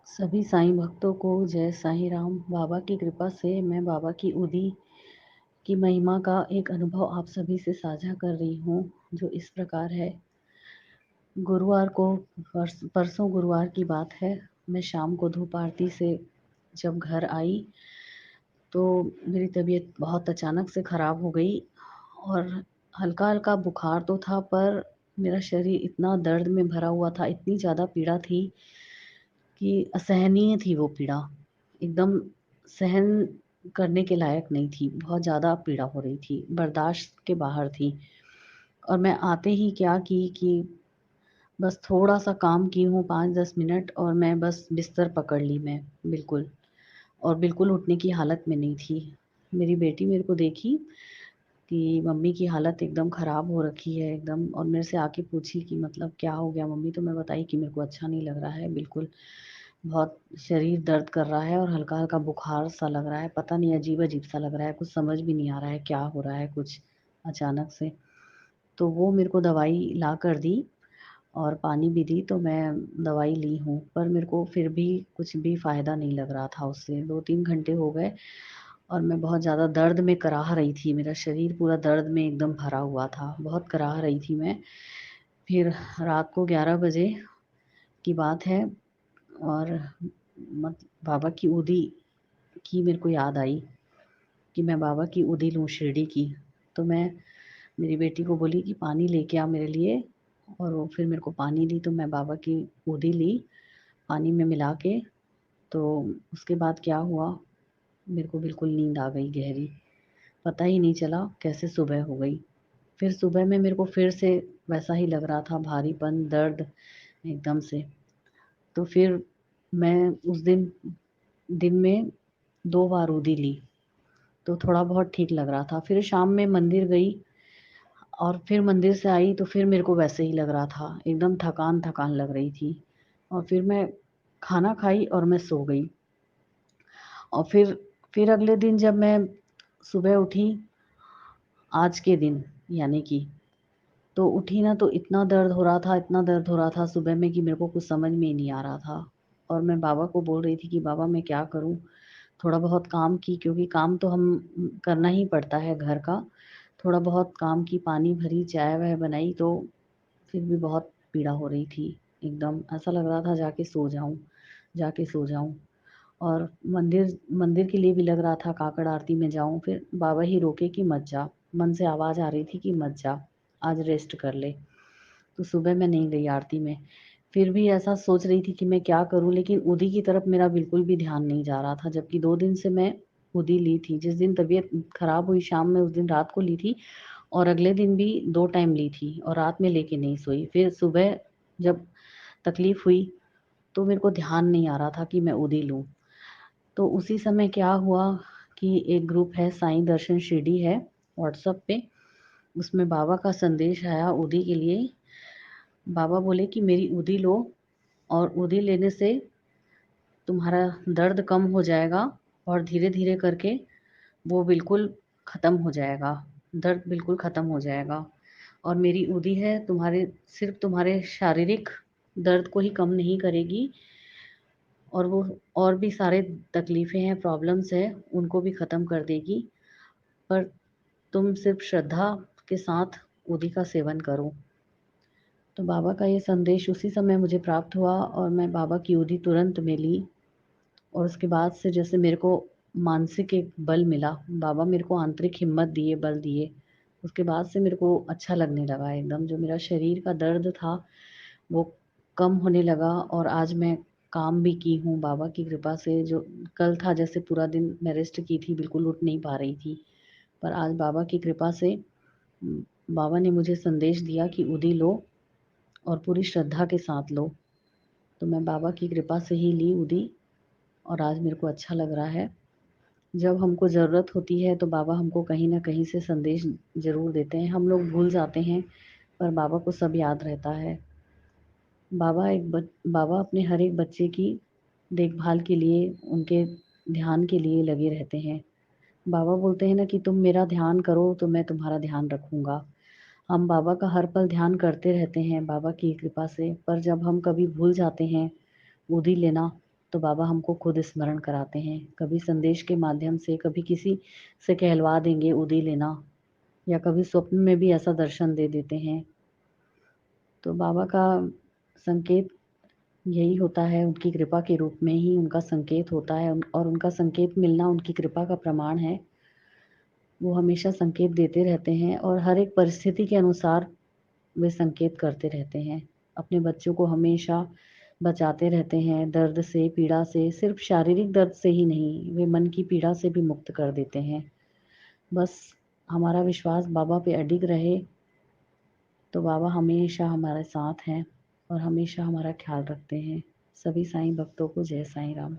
सभी साईं भक्तों को जय साईं राम। बाबा की कृपा से मैं बाबा की उदी की महिमा का एक अनुभव आप सभी से साझा कर रही हूँ, जो इस प्रकार है। गुरुवार को परसों गुरुवार की बात है। मैं शाम को धूप आरती से जब घर आई तो मेरी तबीयत बहुत अचानक से खराब हो गई और हल्का-हल्का बुखार तो था, पर मेरा शरीर इतना दर्द में भरा हुआ था, इतनी ज़्यादा पीड़ा थी कि असहनीय थी वो पीड़ा। एकदम सहन करने के लायक नहीं थी, बहुत ज़्यादा पीड़ा हो रही थी, बर्दाश्त के बाहर थी। और मैं आते ही क्या की कि बस थोड़ा-सा काम की हूँ 5-10 मिनट और मैं बस बिस्तर पकड़ ली मैं, बिल्कुल। और बिल्कुल उठने की हालत में नहीं थी। मेरी बेटी मेरे को देखी कि मम्मी की हालत एकदम ख़राब हो रखी है एकदम, और मेरे से आके पूछी कि मतलब क्या हो गया मम्मी? तो मैं बताई कि मेरे को अच्छा नहीं लग रहा है बिल्कुल, बहुत शरीर दर्द कर रहा है और हल्का-हल्का बुखार सा लग रहा है, पता नहीं अजीब-अजीब सा लग रहा है, कुछ समझ भी नहीं आ रहा है क्या हो रहा है कुछ अचानक से। तो वो मेरे को दवाई ला कर दी और पानी भी दी, तो मैं दवाई ली हूँ, पर मेरे को फिर भी कुछ भी फ़ायदा नहीं लग रहा था उससे। 2-3 घंटे हो गए और मैं बहुत ज़्यादा दर्द में कराह रही थी, मेरा शरीर पूरा दर्द में एकदम भरा हुआ था, बहुत कराह रही थी मैं। फिर रात को 11 बजे की बात है और बाबा की उदी की मेरे को याद आई कि मैं बाबा की उदी लूँ शिरडी की। तो मैं मेरी बेटी को बोली कि पानी लेके आ मेरे लिए, और वो फिर मेरे को पानी दी, तो मैं बाबा की उदी ली पानी में मिला के। तो उसके बाद क्या हुआ, मेरे को बिल्कुल नींद आ गई गहरी, पता ही नहीं चला कैसे सुबह हो गई। फिर सुबह में मेरे को फिर से वैसा ही लग रहा था, भारीपन, दर्द एकदम से। तो फिर मैं उस दिन दिन में 2 बार उदी ली, तो थोड़ा बहुत ठीक लग रहा था। फिर शाम में मंदिर गई और फिर मंदिर से आई तो फिर मेरे को वैसे ही लग रहा था, एकदम थकान-थकान लग रही थी। और फिर मैं खाना खाई और मैं सो गई। और फिर अगले दिन जब मैं सुबह उठी, आज के दिन यानी कि, तो उठी ना तो इतना दर्द हो रहा था, इतना दर्द हो रहा था सुबह में कि मेरे को कुछ समझ में ही नहीं आ रहा था। और मैं बाबा को बोल रही थी कि बाबा मैं क्या करूँ? थोड़ा बहुत काम की, क्योंकि काम तो हम करना ही पड़ता है घर का। थोड़ा बहुत काम की, पानी भरी, चाय-वाय बनाई, तो फिर भी बहुत पीड़ा हो रही थी। एकदम ऐसा लग रहा था जाके सो जाऊँ, जाके सो जाऊँ। और मंदिर मंदिर के लिए भी लग रहा था काकड़ आरती में जाऊँ, फिर बाबा ही रोके कि मत जा। मन से आवाज़ आ रही थी कि मत जा, आज रेस्ट कर ले। तो सुबह मैं नहीं गई आरती में। फिर भी ऐसा सोच रही थी कि मैं क्या करूँ, लेकिन उदी की तरफ मेरा बिल्कुल भी ध्यान नहीं जा रहा था, जबकि 2 दिन से मैं उदी ली थी। जिस दिन तबीयत खराब हुई शाम में, उस दिन रात को ली थी और अगले दिन भी 2 टाइम ली थी और रात में लेके नहीं सोई। फिर सुबह जब तकलीफ़ हुई तो मेरे को ध्यान नहीं आ रहा था कि मैं उदी लूँ। तो उसी समय क्या हुआ कि एक ग्रुप है, साईं दर्शन शिरडी है व्हाट्सएप पे, उसमें बाबा का संदेश आया उदी के लिए। बाबा बोले कि मेरी उदी लो और उदी लेने से तुम्हारा दर्द कम हो जाएगा और धीरे-धीरे करके वो बिल्कुल ख़त्म हो जाएगा, दर्द बिल्कुल ख़त्म हो जाएगा। और मेरी उदी है तुम्हारे, सिर्फ़ तुम्हारे शारीरिक दर्द को ही कम नहीं करेगी, और वो और भी सारे तकलीफ़ें हैं, प्रॉब्लम्स हैं, उनको भी ख़त्म कर देगी। पर तुम सिर्फ़ श्रद्धा के साथ उदी का सेवन करो। तो बाबा का ये संदेश उसी समय मुझे प्राप्त हुआ और मैं बाबा की उदी तुरंत में ली। और उसके बाद से जैसे मेरे को मानसिक एक बल मिला, बाबा मेरे को आंतरिक हिम्मत दिए, बल दिए। उसके बाद से मेरे को अच्छा लगने लगा एकदम, जो मेरा शरीर का दर्द था, वो कम होने लगा। और आज मैं काम भी की हूँ बाबा की कृपा से। जो कल था जैसे पूरा दिन मैं रेस्ट की थी, बिल्कुल उठ नहीं पा रही थी। पर आज बाबा की कृपा से बाबा ने मुझे संदेश दिया कि उदी लो और पूरी श्रद्धा के साथ लो। तो मैं बाबा की कृपा से ही ली उदी और आज मेरे को अच्छा लग रहा है। जब हमको ज़रूरत होती है तो बाबा हमको कहीं न कहीं से संदेश ज़रूर देते हैं। हम लोग भूल जाते हैं, पर बाबा को सब याद रहता है। बाबा अपने हर एक बच्चे की देखभाल के लिए, उनके ध्यान के लिए लगे रहते हैं। बाबा बोलते हैं ना कि तुम मेरा ध्यान करो तो मैं तुम्हारा ध्यान रखूँगा। हम बाबा का हर पल ध्यान करते रहते हैं बाबा की कृपा से, पर जब हम कभी भूल जाते हैं गोदी लेना, तो बाबा हमको खुद स्मरण कराते हैं। कभी संदेश के माध्यम से, कभी किसी से कहलवा देंगे उदी लेना, या कभी स्वप्न में भी ऐसा दर्शन दे देते हैं। तो बाबा का संकेत यही होता है, उनकी कृपा के रूप में ही उनका संकेत होता है, और उनका संकेत मिलना उनकी कृपा का प्रमाण है। वो हमेशा संकेत देते रहते हैं और हर एक परिस्थिति के अनुसार वे संकेत करते रहते हैं। अपने बच्चों को हमेशा बचाते रहते हैं दर्द से, पीड़ा से। सिर्फ शारीरिक दर्द से ही नहीं, वे मन की पीड़ा से भी मुक्त कर देते हैं। बस हमारा विश्वास बाबा पे अडिग रहे तो बाबा हमेशा हमारे साथ हैं और हमेशा हमारा ख्याल रखते हैं। सभी साईं भक्तों को जय साईं राम।